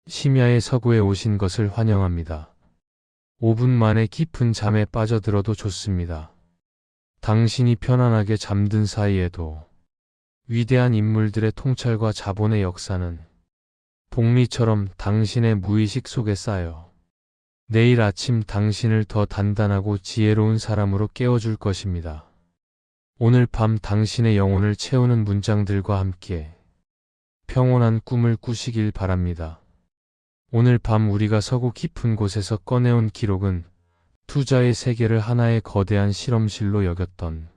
심야의 서구에 오신 것을 환영합니다. 5분 만에 깊은 잠에 빠져들어도 좋습니다. 당신이 편안하게 잠든 사이에도 위대한 인물들의 통찰과 자본의 역사는 복리처럼 당신의 무의식 속에 쌓여 내일 아침 당신을 더 단단하고 지혜로운 사람으로 깨워줄 것입니다. 오늘 밤 당신의 영혼을 채우는 문장들과 함께 평온한 꿈을 꾸시길 바랍니다. 오늘 밤 우리가 서구 깊은 곳에서 꺼내온 기록은 투자의 세계를 하나의 거대한 실험실로 여겼던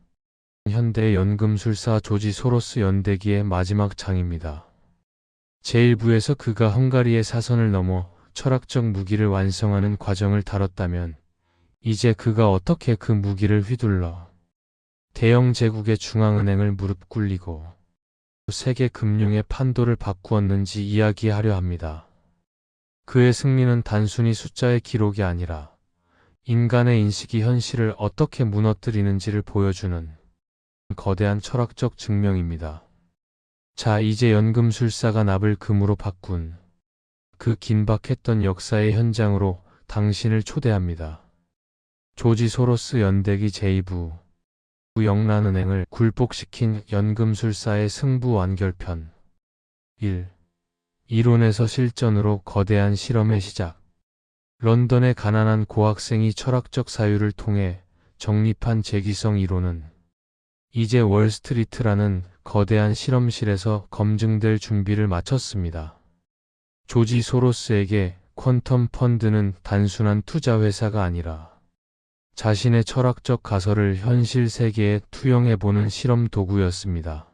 현대의 연금술사 조지 소로스 연대기의 마지막 장입니다. 제1부에서 그가 헝가리의 사선을 넘어 철학적 무기를 완성하는 과정을 다뤘다면 이제 그가 어떻게 그 무기를 휘둘러 대영 제국의 중앙은행을 무릎 꿇리고 세계 금융의 판도를 바꾸었는지 이야기하려 합니다. 그의 승리는 단순히 숫자의 기록이 아니라 인간의 인식이 현실을 어떻게 무너뜨리는지를 보여주는 거대한 철학적 증명입니다. 자, 이제 연금술사가 납을 금으로 바꾼 그 긴박했던 역사의 현장으로 당신을 초대합니다. 조지 소로스 연대기 제2부 영란은행을 굴복시킨 연금술사의 승부 완결편 1. 이론에서 실전으로 거대한 실험의 시작. 런던의 가난한 고학생이 철학적 사유를 통해 정립한 재기성 이론은 이제 월스트리트라는 거대한 실험실에서 검증될 준비를 마쳤습니다. 조지 소로스에게 퀀텀 펀드는 단순한 투자 회사가 아니라 자신의 철학적 가설을 현실 세계에 투영해보는 실험 도구였습니다.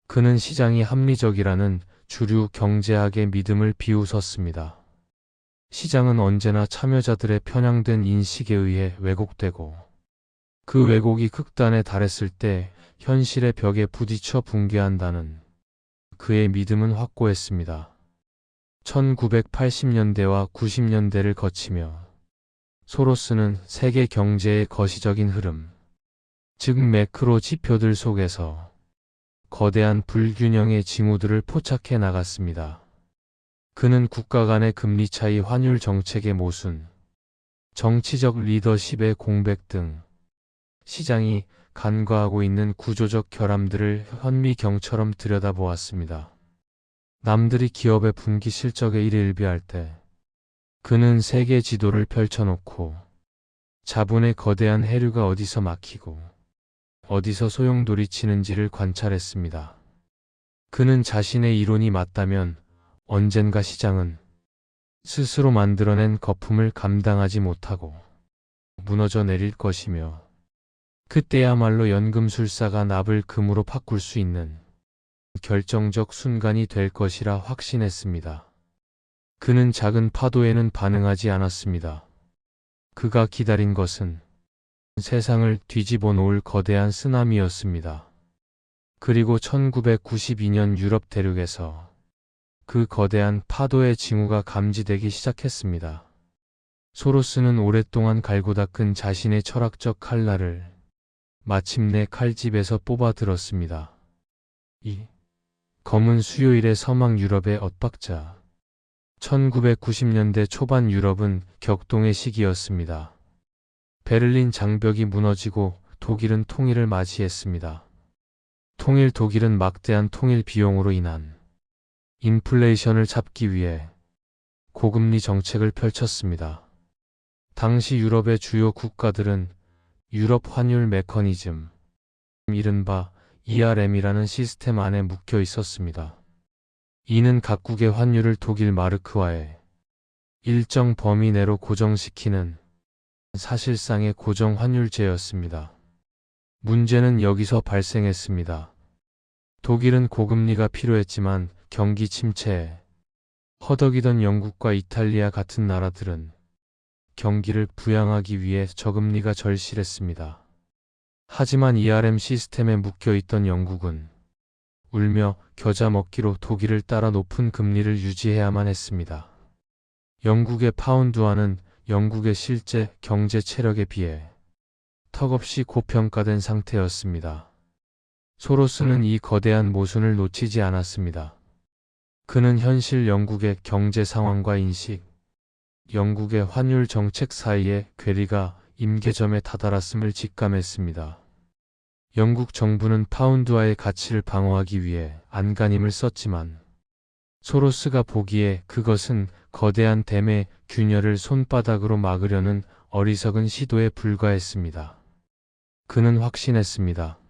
그는 시장이 합리적이라는 주류 경제학의 믿음을 비웃었습니다. 시장은 언제나 참여자들의 편향된 인식에 의해 왜곡되고 그 왜곡이 극단에 달했을 때 현실의 벽에 부딪혀 붕괴한다는 그의 믿음은 확고했습니다. 1980년대와 90년대를 거치며 소로스는 세계 경제의 거시적인 흐름, 즉 매크로 지표들 속에서 거대한 불균형의 징후들을 포착해 나갔습니다. 그는 국가 간의 금리 차이, 환율 정책의 모순, 정치적 리더십의 공백 등 시장이 간과하고 있는 구조적 결함들을 현미경처럼 들여다보았습니다. 남들이 기업의 분기 실적에 일희일비할 때 그는 세계 지도를 펼쳐놓고 자본의 거대한 해류가 어디서 막히고 어디서 소용돌이치는지를 관찰했습니다. 그는 자신의 이론이 맞다면 언젠가 시장은 스스로 만들어낸 거품을 감당하지 못하고 무너져 내릴 것이며 그때야말로 연금술사가 납을 금으로 바꿀 수 있는 결정적 순간이 될 것이라 확신했습니다. 그는 작은 파도에는 반응하지 않았습니다. 그가 기다린 것은 세상을 뒤집어 놓을 거대한 쓰나미였습니다. 그리고 1992년 유럽 대륙에서 그 거대한 파도의 징후가 감지되기 시작했습니다. 소로스는 오랫동안 갈고 닦은 자신의 철학적 칼날을 마침내 칼집에서 뽑아 들었습니다. 이 검은 수요일의 서막 유럽의 엇박자. 1990년대 초반 유럽은 격동의 시기였습니다. 베를린 장벽이 무너지고 독일은 통일을 맞이했습니다. 통일 독일은 막대한 통일 비용으로 인한 인플레이션을 잡기 위해 고금리 정책을 펼쳤습니다. 당시 유럽의 주요 국가들은 유럽 환율 메커니즘, 이른바 ERM이라는 시스템 안에 묶여 있었습니다. 이는 각국의 환율을 독일 마르크화에 일정 범위 내로 고정시키는 사실상의 고정 환율제였습니다. 문제는 여기서 발생했습니다. 독일은 고금리가 필요했지만 경기 침체에 허덕이던 영국과 이탈리아 같은 나라들은 경기를 부양하기 위해 저금리가 절실했습니다. 하지만 ERM 시스템에 묶여있던 영국은 울며 겨자 먹기로 독일을 따라 높은 금리를 유지해야만 했습니다. 영국의 파운드화는 영국의 실제 경제 체력에 비해 턱없이 고평가된 상태였습니다. 소로스는 이 거대한 모순을 놓치지 않았습니다. 그는 현실 영국의 경제 상황과 인식, 영국의 환율 정책 사이의 괴리가 임계점에 다다랐음을 직감했습니다. 영국 정부는 파운드화의 가치를 방어하기 위해 안간힘을 썼지만 소로스가 보기에 그것은 거대한 댐의 균열을 손바닥으로 막으려는 어리석은 시도에 불과했습니다. 그는 확신했습니다.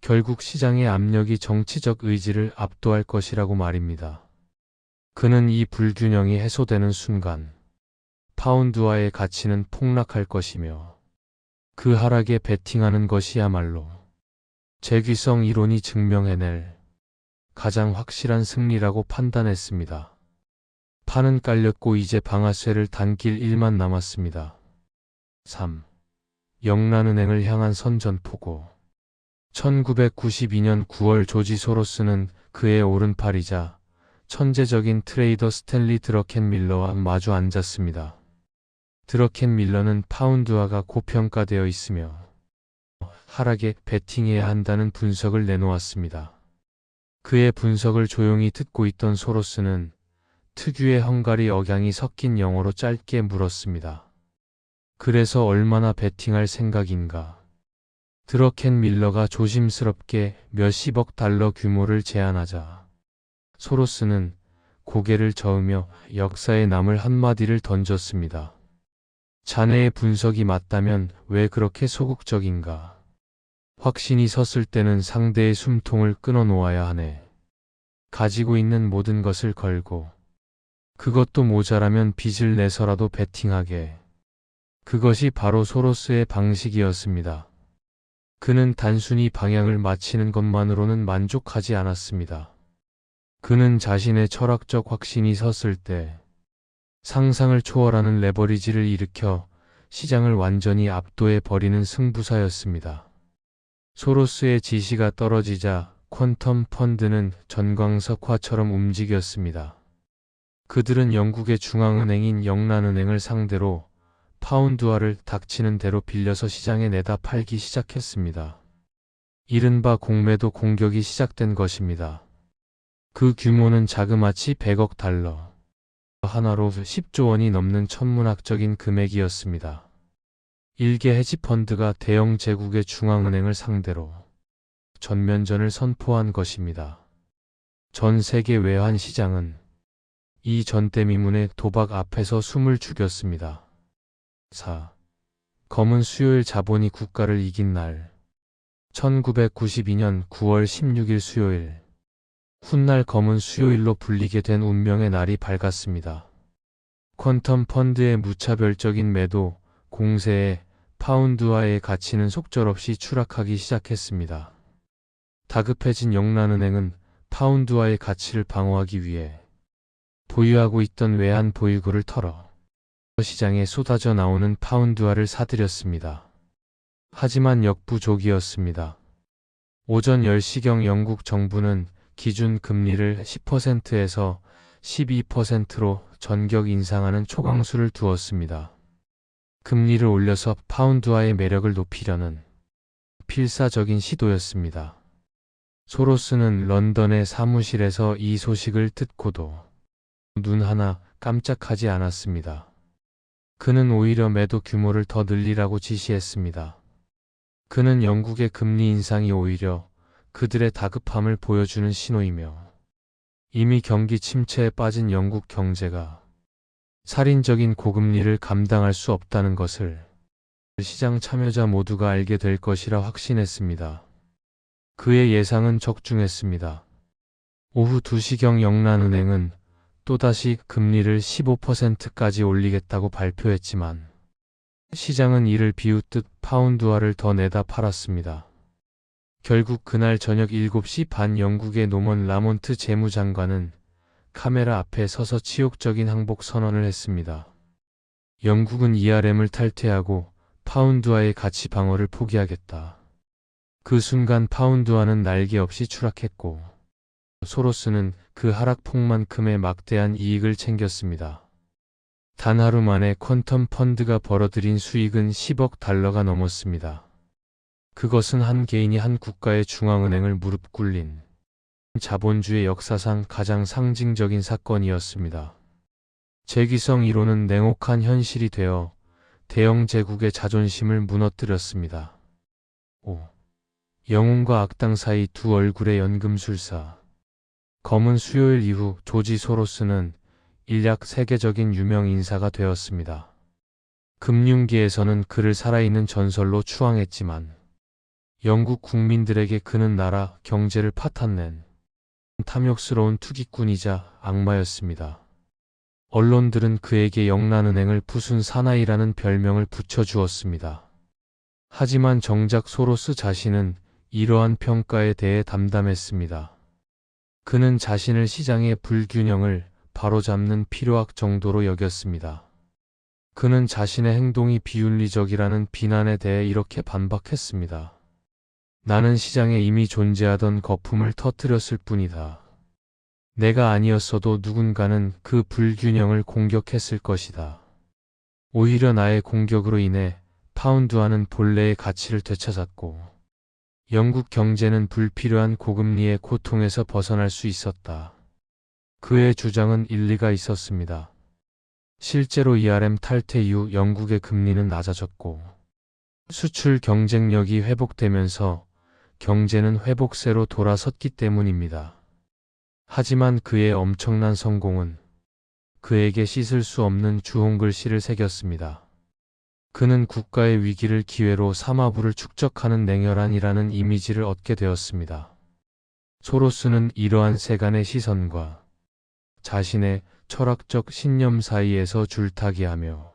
결국 시장의 압력이 정치적 의지를 압도할 것이라고 말입니다. 그는 이 불균형이 해소되는 순간 파운드화의 가치는 폭락할 것이며 그 하락에 베팅하는 것이야말로 재귀성 이론이 증명해낼 가장 확실한 승리라고 판단했습니다. 판은 깔렸고 이제 방아쇠를 당길 일만 남았습니다. 3. 영란은행을 향한 선전포고. 1992년 9월 조지 소로스는 그의 오른팔이자 천재적인 트레이더 스탠리 드러켄밀러와 마주 앉았습니다. 드러켄밀러는 파운드화가 고평가되어 있으며 하락에 베팅해야 한다는 분석을 내놓았습니다. 그의 분석을 조용히 듣고 있던 소로스는 특유의 헝가리 억양이 섞인 영어로 짧게 물었습니다. 그래서 얼마나 베팅할 생각인가? 드러켄밀러가 조심스럽게 몇십억 달러 규모를 제안하자 소로스는 고개를 저으며 역사에 남을 한마디를 던졌습니다. 자네의 분석이 맞다면 왜 그렇게 소극적인가? 확신이 섰을 때는 상대의 숨통을 끊어놓아야 하네. 가지고 있는 모든 것을 걸고 그것도 모자라면 빚을 내서라도 베팅하게. 그것이 바로 소로스의 방식이었습니다. 그는 단순히 방향을 맞히는 것만으로는 만족하지 않았습니다. 그는 자신의 철학적 확신이 섰을 때 상상을 초월하는 레버리지를 일으켜 시장을 완전히 압도해 버리는 승부사였습니다. 소로스의 지시가 떨어지자 퀀텀 펀드는 전광석화처럼 움직였습니다. 그들은 영국의 중앙은행인 영란은행을 상대로 파운드화를 닥치는 대로 빌려서 시장에 내다 팔기 시작했습니다. 이른바 공매도 공격이 시작된 것입니다. 그 규모는 자그마치 100억 달러. 하나로 10조 원이 넘는 천문학적인 금액이었습니다. 일개 헤지펀드가 대형 제국의 중앙은행을 상대로 전면전을 선포한 것입니다. 전 세계 외환 시장은 이 전대미문의 도박 앞에서 숨을 죽였습니다. 4. 검은 수요일 자본이 국가를 이긴 날. 1992년 9월 16일 수요일. 훗날 검은 수요일로 불리게 된 운명의 날이 밝았습니다. 퀀텀 펀드의 무차별적인 매도, 공세에 파운드화의 가치는 속절없이 추락하기 시작했습니다. 다급해진 영란은행은 파운드화의 가치를 방어하기 위해 보유하고 있던 외환 보유고를 털어 시장에 쏟아져 나오는 파운드화를 사들였습니다. 하지만 역부족이었습니다. 오전 10시경 영국 정부는 기준 금리를 10%에서 12%로 전격 인상하는 초강수를 두었습니다. 금리를 올려서 파운드화의 매력을 높이려는 필사적인 시도였습니다. 소로스는 런던의 사무실에서 이 소식을 듣고도 눈 하나 깜짝하지 않았습니다. 그는 오히려 매도 규모를 더 늘리라고 지시했습니다. 그는 영국의 금리 인상이 오히려 그들의 다급함을 보여주는 신호이며 이미 경기 침체에 빠진 영국 경제가 살인적인 고금리를 감당할 수 없다는 것을 시장 참여자 모두가 알게 될 것이라 확신했습니다. 그의 예상은 적중했습니다. 오후 2시경 영란은행은 또다시 금리를 15%까지 올리겠다고 발표했지만 시장은 이를 비웃듯 파운드화를 더 내다 팔았습니다. 결국 그날 저녁 7시 반 영국의 노먼 라몬트 재무장관은 카메라 앞에 서서 치욕적인 항복 선언을 했습니다. 영국은 ERM을 탈퇴하고 파운드화의 가치 방어를 포기하겠다. 그 순간 파운드화는 날개 없이 추락했고 소로스는 그 하락폭만큼의 막대한 이익을 챙겼습니다. 단 하루 만에 퀀텀 펀드가 벌어들인 수익은 10억 달러가 넘었습니다. 그것은 한 개인이 한 국가의 중앙은행을 무릎 꿇린 자본주의 역사상 가장 상징적인 사건이었습니다. 재기성 1호는 냉혹한 현실이 되어 대영 제국의 자존심을 무너뜨렸습니다. 5. 영웅과 악당 사이 두 얼굴의 연금술사. 검은 수요일 이후 조지 소로스는 인력 세계적인 유명 인사가 되었습니다. 금융계에서는 그를 살아있는 전설로 추앙했지만 영국 국민들에게 그는 나라 경제를 파탄낸 탐욕스러운 투기꾼이자 악마였습니다. 언론들은 그에게 영란은행을 부순 사나이라는 별명을 붙여주었습니다. 하지만 정작 소로스 자신은 이러한 평가에 대해 담담했습니다. 그는 자신을 시장의 불균형을 바로잡는 필요악 정도로 여겼습니다. 그는 자신의 행동이 비윤리적이라는 비난에 대해 이렇게 반박했습니다. 나는 시장에 이미 존재하던 거품을 터뜨렸을 뿐이다. 내가 아니었어도 누군가는 그 불균형을 공격했을 것이다. 오히려 나의 공격으로 인해 파운드화는 본래의 가치를 되찾았고 영국 경제는 불필요한 고금리의 고통에서 벗어날 수 있었다. 그의 주장은 일리가 있었습니다. 실제로 ERM 탈퇴 이후 영국의 금리는 낮아졌고 수출 경쟁력이 회복되면서 경제는 회복세로 돌아섰기 때문입니다. 하지만 그의 엄청난 성공은 그에게 씻을 수 없는 주홍글씨를 새겼습니다. 그는 국가의 위기를 기회로 삼아 부를 축적하는 냉혈한이라는 이미지를 얻게 되었습니다. 소로스는 이러한 세간의 시선과 자신의 철학적 신념 사이에서 줄타기하며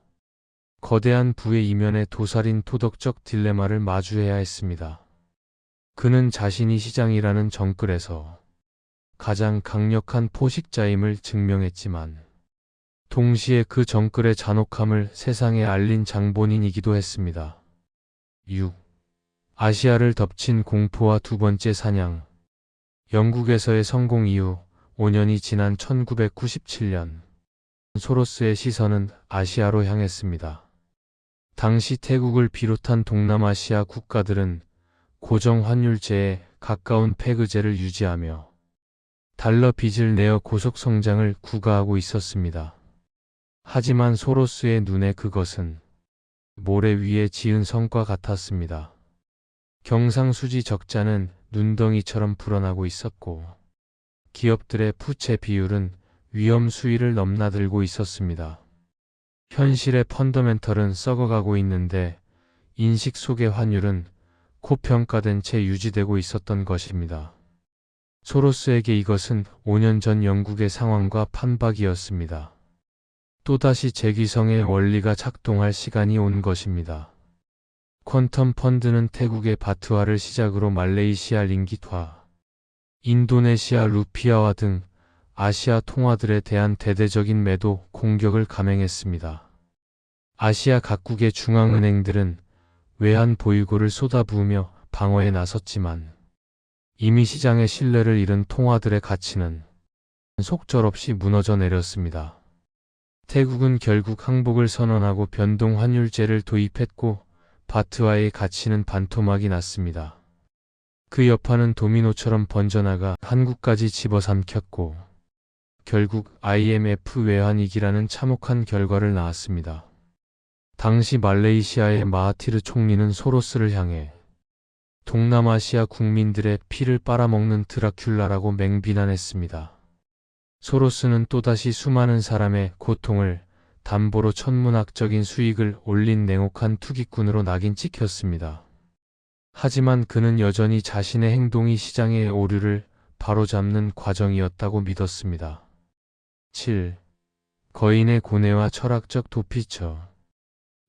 거대한 부의 이면에 도사린 도덕적 딜레마를 마주해야 했습니다. 그는 자신이 시장이라는 정글에서 가장 강력한 포식자임을 증명했지만 동시에 그 정글의 잔혹함을 세상에 알린 장본인이기도 했습니다. 6. 아시아를 덮친 공포와 두 번째 사냥. 영국에서의 성공 이후 5년이 지난 1997년 소로스의 시선은 아시아로 향했습니다. 당시 태국을 비롯한 동남아시아 국가들은 고정 환율제에 가까운 페그제를 유지하며 달러 빚을 내어 고속 성장을 구가하고 있었습니다. 하지만 소로스의 눈에 그것은 모래 위에 지은 성과 같았습니다. 경상수지 적자는 눈덩이처럼 불어나고 있었고 기업들의 부채 비율은 위험 수위를 넘나들고 있었습니다. 현실의 펀더멘털은 썩어가고 있는데 인식 속의 환율은 고평가된 채 유지되고 있었던 것입니다. 소로스에게 이것은 5년 전 영국의 상황과 판박이었습니다. 또다시 재기성의 원리가 작동할 시간이 온 것입니다. 퀀텀 펀드는 태국의 바트화를 시작으로 말레이시아 링깃화, 인도네시아 루피아화 등 아시아 통화들에 대한 대대적인 매도 공격을 감행했습니다. 아시아 각국의 중앙은행들은 외환 보유고를 쏟아부으며 방어에 나섰지만 이미 시장의 신뢰를 잃은 통화들의 가치는 속절없이 무너져 내렸습니다. 태국은 결국 항복을 선언하고 변동 환율제를 도입했고 바트화의 가치는 반토막이 났습니다. 그 여파는 도미노처럼 번져나가 한국까지 집어삼켰고 결국 IMF 외환위기라는 참혹한 결과를 낳았습니다. 당시 말레이시아의 마하티르 총리는 소로스를 향해 동남아시아 국민들의 피를 빨아먹는 드라큘라라고 맹비난했습니다. 소로스는 또다시 수많은 사람의 고통을 담보로 천문학적인 수익을 올린 냉혹한 투기꾼으로 낙인 찍혔습니다. 하지만 그는 여전히 자신의 행동이 시장의 오류를 바로잡는 과정이었다고 믿었습니다. 7. 거인의 고뇌와 철학적 도피처.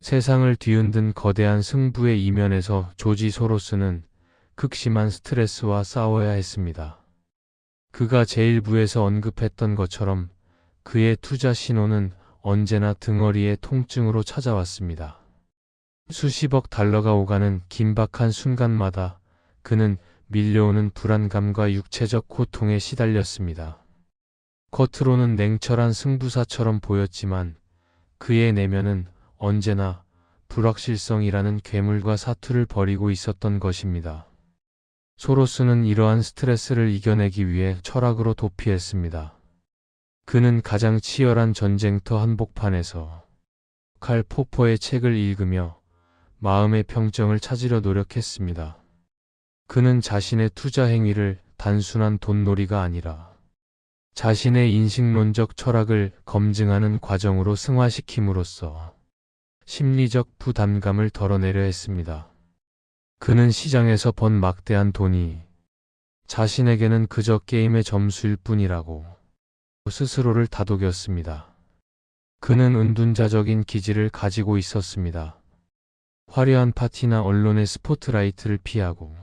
세상을 뒤흔든 거대한 승부의 이면에서 조지 소로스는 극심한 스트레스와 싸워야 했습니다. 그가 제1부에서 언급했던 것처럼 그의 투자 신호는 언제나 등허리의 통증으로 찾아왔습니다. 수십억 달러가 오가는 긴박한 순간마다 그는 밀려오는 불안감과 육체적 고통에 시달렸습니다. 겉으로는 냉철한 승부사처럼 보였지만 그의 내면은 언제나 불확실성이라는 괴물과 사투를 벌이고 있었던 것입니다. 소로스는 이러한 스트레스를 이겨내기 위해 철학으로 도피했습니다. 그는 가장 치열한 전쟁터 한복판에서 칼 포퍼의 책을 읽으며 마음의 평정을 찾으려 노력했습니다. 그는 자신의 투자 행위를 단순한 돈놀이가 아니라 자신의 인식론적 철학을 검증하는 과정으로 승화시킴으로써 심리적 부담감을 덜어내려 했습니다. 그는 시장에서 번 막대한 돈이 자신에게는 그저 게임의 점수일 뿐이라고 스스로를 다독였습니다. 그는 은둔자적인 기질을 가지고 있었습니다. 화려한 파티나 언론의 스포트라이트를 피하고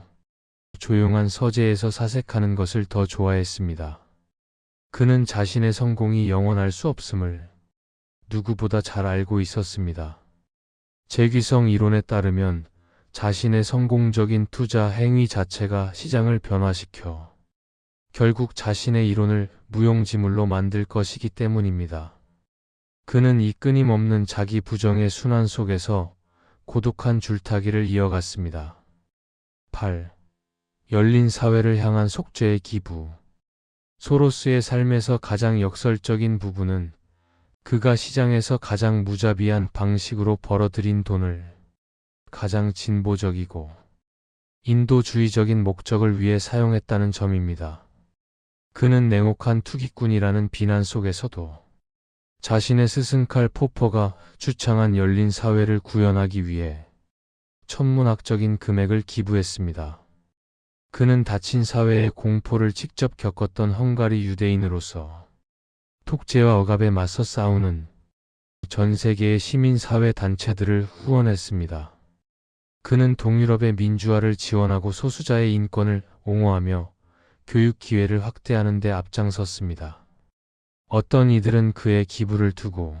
조용한 서재에서 사색하는 것을 더 좋아했습니다. 그는 자신의 성공이 영원할 수 없음을 누구보다 잘 알고 있었습니다. 재귀성 이론에 따르면 자신의 성공적인 투자 행위 자체가 시장을 변화시켜 결국 자신의 이론을 무용지물로 만들 것이기 때문입니다. 그는 이 끊임없는 자기 부정의 순환 속에서 고독한 줄타기를 이어갔습니다. 8. 열린 사회를 향한 속죄의 기부. 소로스의 삶에서 가장 역설적인 부분은 그가 시장에서 가장 무자비한 방식으로 벌어들인 돈을 가장 진보적이고 인도주의적인 목적을 위해 사용했다는 점입니다. 그는 냉혹한 투기꾼이라는 비난 속에서도 자신의 스승 칼 포퍼가 주창한 열린 사회를 구현하기 위해 천문학적인 금액을 기부했습니다. 그는 닫힌 사회의 공포를 직접 겪었던 헝가리 유대인으로서 독재와 억압에 맞서 싸우는 전 세계의 시민사회 단체들을 후원했습니다. 그는 동유럽의 민주화를 지원하고 소수자의 인권을 옹호하며 교육 기회를 확대하는 데 앞장섰습니다. 어떤 이들은 그의 기부를 두고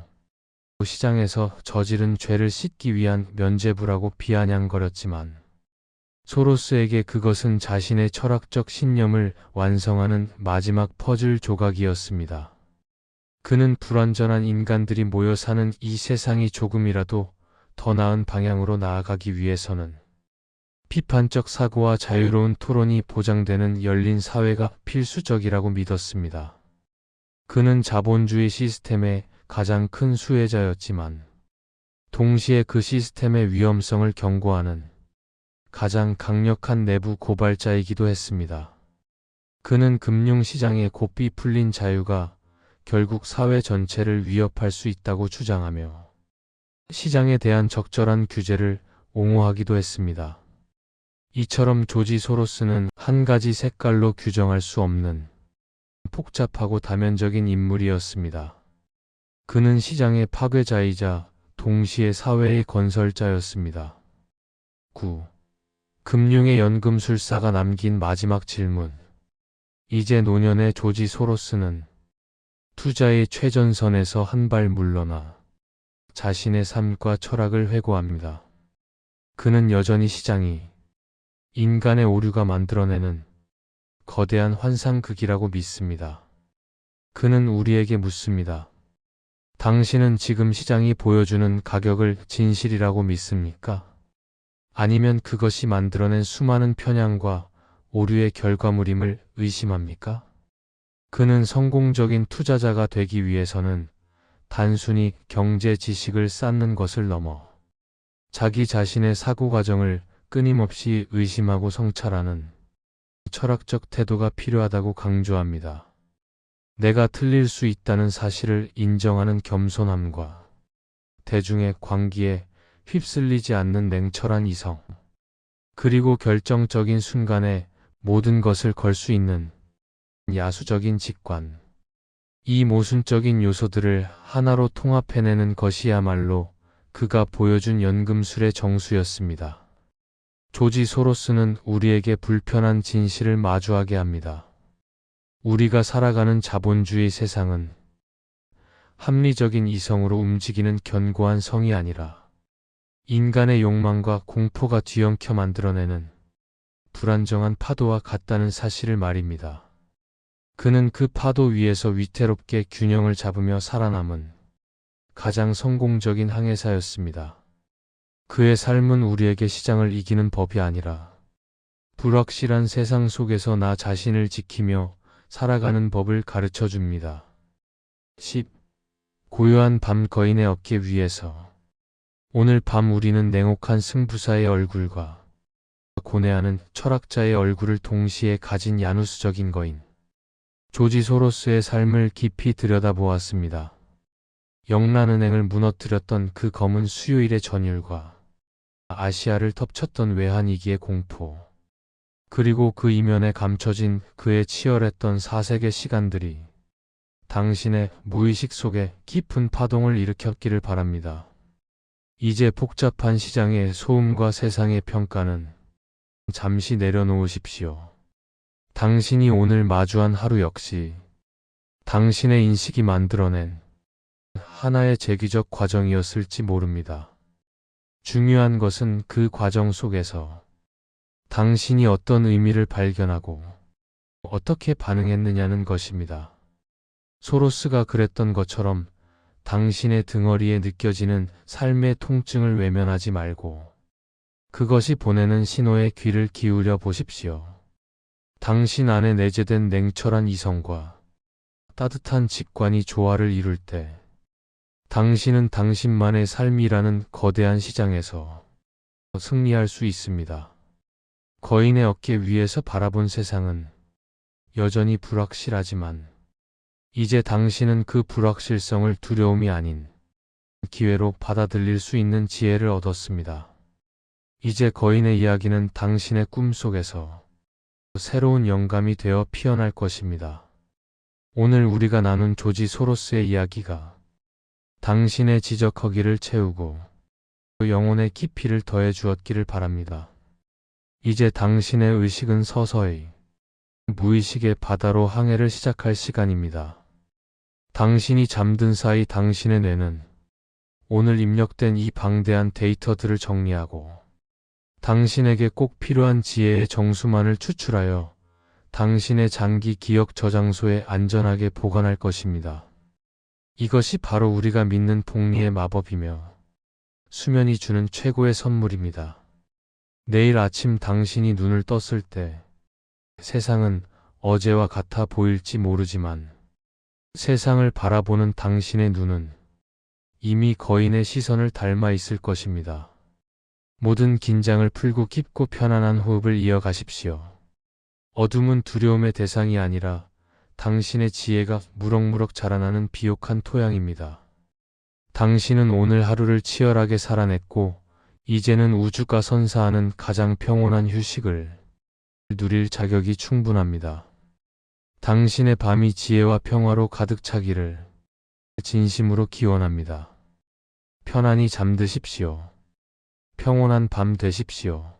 시장에서 저지른 죄를 씻기 위한 면죄부라고 비아냥거렸지만 소로스에게 그것은 자신의 철학적 신념을 완성하는 마지막 퍼즐 조각이었습니다. 그는 불완전한 인간들이 모여 사는 이 세상이 조금이라도 더 나은 방향으로 나아가기 위해서는 비판적 사고와 자유로운 토론이 보장되는 열린 사회가 필수적이라고 믿었습니다. 그는 자본주의 시스템의 가장 큰 수혜자였지만 동시에 그 시스템의 위험성을 경고하는 가장 강력한 내부 고발자이기도 했습니다. 그는 금융시장의 고삐 풀린 자유가 결국 사회 전체를 위협할 수 있다고 주장하며 시장에 대한 적절한 규제를 옹호하기도 했습니다. 이처럼 조지 소로스는 한 가지 색깔로 규정할 수 없는 복잡하고 다면적인 인물이었습니다. 그는 시장의 파괴자이자 동시에 사회의 건설자였습니다. 9. 금융의 연금술사가 남긴 마지막 질문. 이제 노년의 조지 소로스는 투자의 최전선에서 한 발 물러나 자신의 삶과 철학을 회고합니다. 그는 여전히 시장이 인간의 오류가 만들어내는 거대한 환상극이라고 믿습니다. 그는 우리에게 묻습니다. 당신은 지금 시장이 보여주는 가격을 진실이라고 믿습니까? 아니면 그것이 만들어낸 수많은 편향과 오류의 결과물임을 의심합니까? 그는 성공적인 투자자가 되기 위해서는 단순히 경제 지식을 쌓는 것을 넘어 자기 자신의 사고 과정을 끊임없이 의심하고 성찰하는 철학적 태도가 필요하다고 강조합니다. 내가 틀릴 수 있다는 사실을 인정하는 겸손함과 대중의 광기에 휩쓸리지 않는 냉철한 이성, 그리고 결정적인 순간에 모든 것을 걸 수 있는 야수적인 직관. 이 모순적인 요소들을 하나로 통합해내는 것이야말로 그가 보여준 연금술의 정수였습니다. 조지 소로스는 우리에게 불편한 진실을 마주하게 합니다. 우리가 살아가는 자본주의 세상은 합리적인 이성으로 움직이는 견고한 성이 아니라 인간의 욕망과 공포가 뒤엉켜 만들어내는 불안정한 파도와 같다는 사실을 말입니다. 그는 그 파도 위에서 위태롭게 균형을 잡으며 살아남은 가장 성공적인 항해사였습니다. 그의 삶은 우리에게 시장을 이기는 법이 아니라 불확실한 세상 속에서 나 자신을 지키며 살아가는 법을 가르쳐 줍니다. 10. 고요한 밤 거인의 어깨 위에서. 오늘 밤 우리는 냉혹한 승부사의 얼굴과 고뇌하는 철학자의 얼굴을 동시에 가진 야누스적인 거인 조지 소로스의 삶을 깊이 들여다보았습니다. 영란은행을 무너뜨렸던 그 검은 수요일의 전율과 아시아를 덮쳤던 외환위기의 공포, 그리고 그 이면에 감춰진 그의 치열했던 사색의 시간들이 당신의 무의식 속에 깊은 파동을 일으켰기를 바랍니다. 이제 복잡한 시장의 소음과 세상의 평가는 잠시 내려놓으십시오. 당신이 오늘 마주한 하루 역시 당신의 인식이 만들어낸 하나의 재기적 과정이었을지 모릅니다. 중요한 것은 그 과정 속에서 당신이 어떤 의미를 발견하고 어떻게 반응했느냐는 것입니다. 소로스가 그랬던 것처럼 당신의 등허리에 느껴지는 삶의 통증을 외면하지 말고 그것이 보내는 신호에 귀를 기울여 보십시오. 당신 안에 내재된 냉철한 이성과 따뜻한 직관이 조화를 이룰 때 당신은 당신만의 삶이라는 거대한 시장에서 승리할 수 있습니다. 거인의 어깨 위에서 바라본 세상은 여전히 불확실하지만 이제 당신은 그 불확실성을 두려움이 아닌 기회로 받아들일 수 있는 지혜를 얻었습니다. 이제 거인의 이야기는 당신의 꿈속에서 새로운 영감이 되어 피어날 것입니다. 오늘 우리가 나눈 조지 소로스의 이야기가 당신의 지적허기를 채우고 그 영혼의 깊이를 더해 주었기를 바랍니다. 이제 당신의 의식은 서서히 무의식의 바다로 항해를 시작할 시간입니다. 당신이 잠든 사이 당신의 뇌는 오늘 입력된 이 방대한 데이터들을 정리하고 당신에게 꼭 필요한 지혜의 정수만을 추출하여 당신의 장기 기억 저장소에 안전하게 보관할 것입니다. 이것이 바로 우리가 믿는 복리의 마법이며 수면이 주는 최고의 선물입니다. 내일 아침 당신이 눈을 떴을 때 세상은 어제와 같아 보일지 모르지만 세상을 바라보는 당신의 눈은 이미 거인의 시선을 닮아 있을 것입니다. 모든 긴장을 풀고 깊고 편안한 호흡을 이어가십시오. 어둠은 두려움의 대상이 아니라 당신의 지혜가 무럭무럭 자라나는 비옥한 토양입니다. 당신은 오늘 하루를 치열하게 살아냈고 이제는 우주가 선사하는 가장 평온한 휴식을 누릴 자격이 충분합니다. 당신의 밤이 지혜와 평화로 가득 차기를 진심으로 기원합니다. 편안히 잠드십시오. 평온한 밤 되십시오.